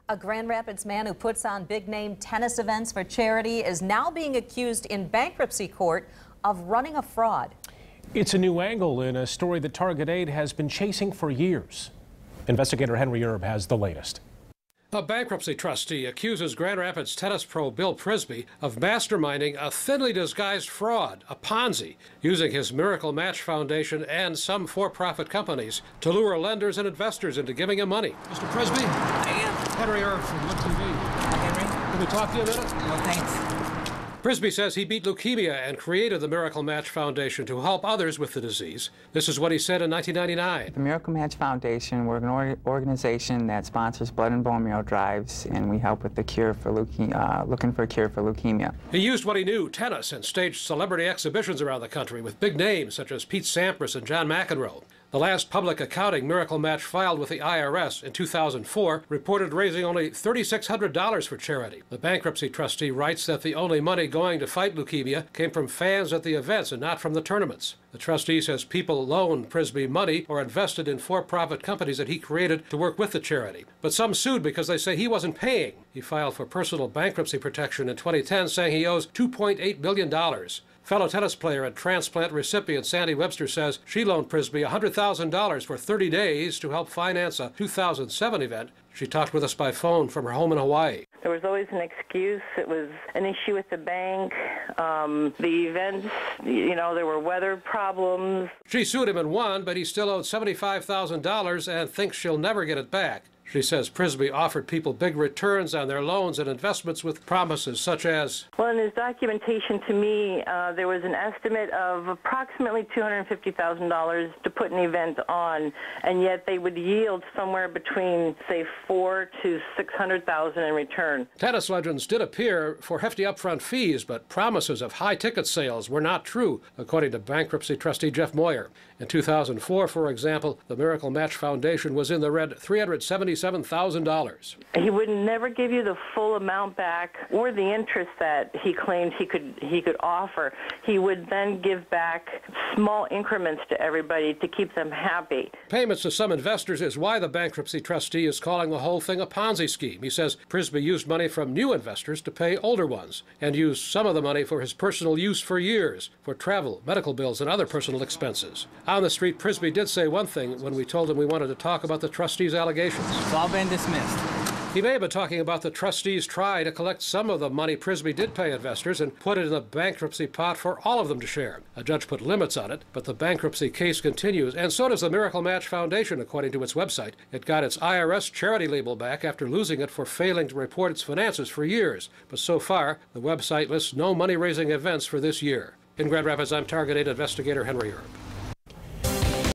A Grand Rapids man who puts on big-name tennis events for charity is now being accused in bankruptcy court of running a fraud. It's a new angle in a story that Target 8 has been chasing for years. Investigator Henry Erb has the latest. A bankruptcy trustee accuses Grand Rapids tennis pro Bill Przybysz of masterminding a thinly disguised fraud, a ponzi, using his Miracle Match Foundation and some for-profit companies to lure lenders and investors into giving him money. Mr. Przybysz? I am. Henry Erb from Look TV. Henry? Can we talk to you a minute? No, thanks. Przybysz says he beat leukemia and created the Miracle Match Foundation to help others with the disease. This is what he said in 1999. The Miracle Match Foundation, we're an organization that sponsors blood and bone marrow drives, and we help with the cure for looking for a cure for leukemia. He used what he knew, tennis, and staged celebrity exhibitions around the country with big names such as Pete Sampras and John McEnroe. The last public accounting Miracle Match filed with the IRS in 2004 reported raising only $3,600 for charity. The bankruptcy trustee writes that the only money going to fight leukemia came from fans at the events and not from the tournaments. The trustee says people loaned Przybysz money or invested in for-profit companies that he created to work with the charity. But some sued because they say he wasn't paying. He filed for personal bankruptcy protection in 2010, saying he owes $2.8 billion. Fellow tennis player and transplant recipient Sandy Webster says she loaned Przybysz $100,000 for 30 days to help finance a 2007 event. She talked with us by phone from her home in Hawaii. There was always an excuse. It was an issue with the bank. The events, there were weather problems. She sued him and won, but he still owed $75,000 and thinks she'll never get it back. She says Przybysz offered people big returns on their loans and investments with promises such as... Well, in his documentation to me, there was an estimate of approximately $250,000 to put an event on, and yet they would yield somewhere between, say, $400,000 to $600,000 in return. Tennis legends did appear for hefty upfront fees, but promises of high ticket sales were not true, according to bankruptcy trustee Jeff Moyer. In 2004, for example, the Miracle Match Foundation was in the red $377,000. He would never give you the full amount back or the interest that he claimed he could offer. He would then give back small increments to everybody to keep them happy. Payments to some investors is why the bankruptcy trustee is calling the whole thing a Ponzi scheme. He says Przybysz used money from new investors to pay older ones and used some of the money for his personal use for years, for travel, medical bills, and other personal expenses. On the street, Przybysz did say one thing when we told him we wanted to talk about the trustee's allegations. It's all been dismissed. He may have been talking about the trustee's try to collect some of the money Przybysz did pay investors and put it in the bankruptcy pot for all of them to share. A judge put limits on it, but the bankruptcy case continues, and so does the Miracle Match Foundation, according to its website. It got its IRS charity label back after losing it for failing to report its finances for years. But so far, the website lists no money-raising events for this year. In Grand Rapids, I'm Target 8 investigator Henry Erb.